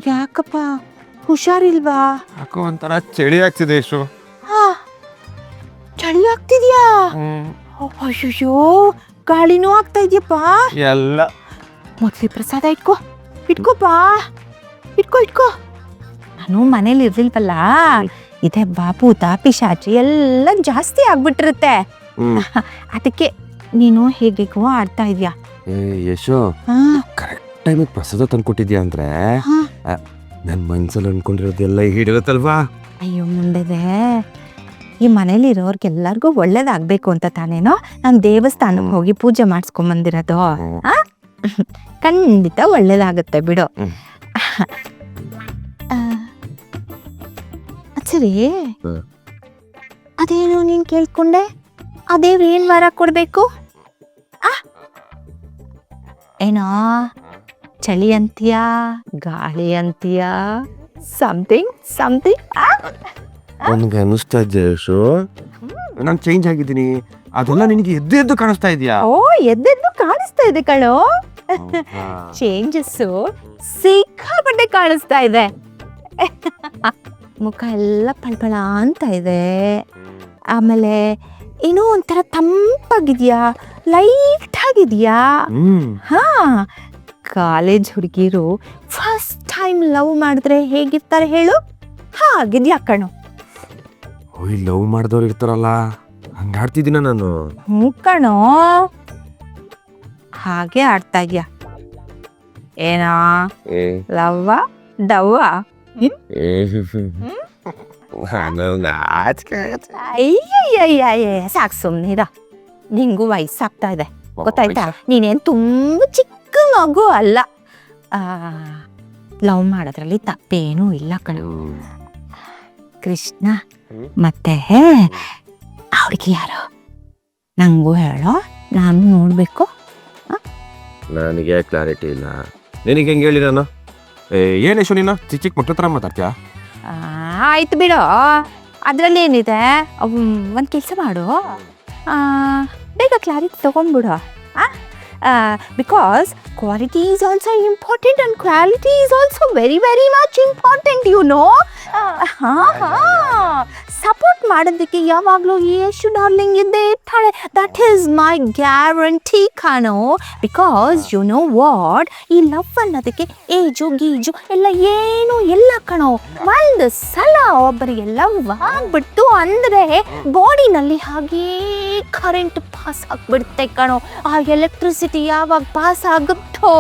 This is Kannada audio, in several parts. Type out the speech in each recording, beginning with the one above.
ಯಾಕಪ್ಪ ಹುಷಾರಿಲ್ವಾ? ಯಾಕೋ ಒಂಥರ ಚಳಿ ಆಗ್ತಿದೆ ಯಶು. ಹಾ, ಚಳಿ ಆಗ್ತಿದ್ಯಾ? ಅಯ್ಯೋ, ಗಾಳಿನೂ ಆಗ್ತಾ ಇದೆಯಪ್ಪ. ಎಲ್ಲ ಮೊದ್ಲಿ ಪ್ರಸಾದ ಇಟ್ಕೋಪ್ಪ, ಇಟ್ಕೋ. ನಾನು ಮನೇಲಿ ಇರ್ಲಿಲ್ವಲ್ಲ, ಇದೆ ಬಾಪೂತ ಪಿಶಾಚಿ ಎಲ್ಲ ಜಾಸ್ತಿ ಆಗ್ಬಿಟ್ಟಿರುತ್ತೆ. ಅದಕ್ಕೆ ನೀನು ಹೇಗೇಗೋ ಆಡ್ತಾ ಇದೀಯಾ. ಯಶು, ಕರೆಕ್ಟ್ ಟೈಮಿಗೆ ಪ್ರಸಾದ ತಂದ್ಕೊಟ್ಟಿದ್ಯಾ ಅಂದ್ರೆ ನನ್ನ ಮನ್ಸಲ್ಲಿ ಅನ್ಕೊಂಡಿರೋದೆಲ್ಲ ಹಿಡಿರುತ್ತಲ್ವಾ? ಅಯ್ಯೋ ಮುಂಡೆದೆ, ಈ ಮನೇಲಿ ಇರೋರ್ಗೆಲ್ಲರಿಗೂ ಒಳ್ಳೇದಾಗ್ಬೇಕು ಅಂತ ತಾನೇನೋ ನಾನು ದೇವಸ್ಥಾನಕ್ಕೆ ಹೋಗಿ ಪೂಜೆ ಮಾಡಿಸ್ಕೊಂಬಂದಿರೋದು. ಖಂಡಿತ ಒಳ್ಳೇದಾಗುತ್ತೆ ಬಿಡು. ಸರಿ, ಅದೇನು ನೀನ್ ಕೇಳ್ಕೊಂಡೆ? ಆ ದೇವ್ರು ಏನ್ ವರ ಕೊಡ್ಬೇಕು? ಏನೋ ಚಳಿ ಅಂತೀಯಾ, ಗಾಳಿ ಅಂತೀಯಾ, ಸಮಥಿಂಗ್ ನನಗೆ ಅನಿಸ್ತಾ ಇದ್ದೆ ಯಶು, ನಾನು ಚೇಂಜ್ ಆಗಿದ್ದೀನಿ. ಅದೆಲ್ಲ ನಿನಗೆ ಎದ್ದು ಕಾಣಿಸ್ತಾ ಇದೆಯಾ? ಓ, ಎದ್ದೆದ್ದು ಕಾಣಿಸ್ತಾ ಇದೆ ಕಣೋ. ಚೇಂಜಸ್ಸು ಸಿಕ್ಕಾಪಟ್ಟೆ ಕಾಣಿಸ್ತಾ ಇದೆ. ಮುಖ ಎಲ್ಲ ಪಳ್ಪಳ ಅಂತ ಇದೆ. ಆಮೇಲೆ ಏನೋ ಒಂಥರ ತಂಪಾಗಿದ್ಯಾ, ಲೈಟ್ ಆಗಿದ್ಯಾ. ಹಾ, ಕಾಲೇಜ್ ಹುಡುಗಿರು ಫಸ್ಟ್ ಟೈಮ್ ಲವ್ ಮಾಡಿದ್ರೆ ಹೇಗಿರ್ತಾರೆ ಹೇಳು, ಹಾಗಿದ್ಯಾ ಕಣೋ. ಲವ್ ಮಾಡಿದವ್ರು ಇರ್ತಾರಲ್ಲ, ಹಂಗ ಆಡ್ತಿದ್ದೀನ ನಾನು. ಕಣೋ, ಹಾಗೆ ಆಡ್ತಾ ಇದ್ಯಾ. ಏನಾ ಲವ್ವ ಡವ್ವ? ಅಯ್ಯಯ್ಯಯ್ಯ, ಸಾಕು ಸುಮ್ನಿರ. ನಿಂಗೂ ವಯಸ್ಸಾಗ್ತಾ ಇದೆ ಗೊತ್ತಾಯ್ತಾ? ನೀನೇನ್ ತುಂಬ ಚಿಕ್ಕ ಮಗು ಅಲ್ಲ. ಲವ್ ಮಾಡೋದ್ರಲ್ಲಿ ತಪ್ಪೇನೂ ಇಲ್ಲ ಕಣ. ಕೃಷ್ಣ ಮತ್ತೆ ಅವ್ರಿಗೆ ಯಾರು ನಂಗೂ ಹೇಳೋ, ನಾನು ನೋಡ್ಬೇಕು. ನನಗೆ ಕ್ಲಾರಿಟಿ ಇಲ್ಲ. ನಿನಗೆ ಹೆಂಗೆ ಹೇಳಿ ನಾನು? ಏನು ಯಶು, ನೀನು ಚಿಕ್ಕ ಮಕ್ಳ ಹತ್ರ ಮಾತಾಡ್ತೀಯಾ? ಆಯ್ತು ಬಿಡು, ಅದ್ರಲ್ಲಿ ಏನಿದೆ. ಒಂದು ಕೆಲಸ ಮಾಡು, ಬೇಗ ಕ್ಲಾರಿಟಿ ತಗೊಂಡ್ಬಿಡು. Because quality is also important and quality is also very very much important, you know. Support ಮಾಡೋದಕ್ಕೆ ಯಾವಾಗಲೂ ಯಶು ಡಾರ್ಲಿಂಗ್ ಇದ್ದೇ ಇರ್ತಾಳೆ. ದಟ್ ಈಸ್ ಮೈ ಗ್ಯಾರಂಟಿ ಕಣೋ. ಬಿಕಾಸ್ ಯು ನೋ ವಾಟ್, ಈ ಲವ್ ಅನ್ನೋದಕ್ಕೆ ಏಜು ಗೀಜು ಎಲ್ಲ ಏನೂ ಇಲ್ಲ ಕಣೋ. ಒಂದು ಸಲ ಒಬ್ಬರಿಗೆ ಲವ್ ಆಗ್ಬಿಡ್ತು ಅಂದರೆ ಬಾಡಿನಲ್ಲಿ ಹಾಗೇ ಕರೆಂಟ್ ಪಾಸ್ ಆಗ್ಬಿಡುತ್ತೆ ಕಣೋ. ಆ ಎಲೆಕ್ಟ್ರಿಸಿಟಿ ಯಾವಾಗ ಪಾಸ್ ಆಗುತ್ತೋ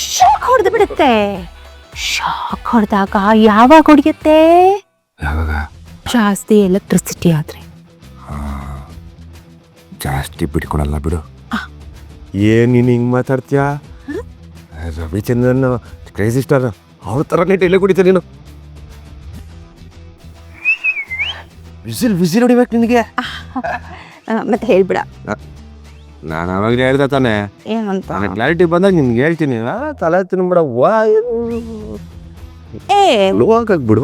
ಶಾಕ್ ಹೊಡೆದು ಬಿಡುತ್ತೆ. ಶಾಕ್ ಹೊಡೆದಾಗ ಯಾವಾಗ ಹೊಡೆಯುತ್ತೆ? ಜಾಸ್ತಿ ಎಲೆಕ್ಟ್ರಿಸಿಟಿ ಆದ್ರೆ. ಜಾಸ್ತಿ ಬಿಟ್ಕೊಳಲ್ಲ ಬಿಡು. ಏನ್ ನೀನು ಹಿಂಗ್ ಮಾತಾಡ್ತೀಯಾ? ರವಿಚಂದ್ರನ್ ಕ್ರೇಜಿ ಸ್ಟಾರ್ ಅವ್ರ ಥರನೇ ಡೈಲಾಗ್ ಹೊಡಿತ ನೀನು. ವಿಸಿಲ್ ಹೊಡಿಬೇಕು ನಿನಗೆ. ಮತ್ತೆ ಹೇಳ್ಬಿಡ. ನಾನು ಅವಾಗಲೇ ಹೇಳ್ದೆ ತಾನೆ, ಏನಂತ? ನಾನು ಕ್ಲಾರಿಟಿ ಬಂದಾಗ ನಿನ್ಗೆ ಹೇಳ್ತೀನಿ. ತಲೆ ತಿನ್ಬಿಡ, ಲೋ ಆಗಾಗ್ಬಿಡು.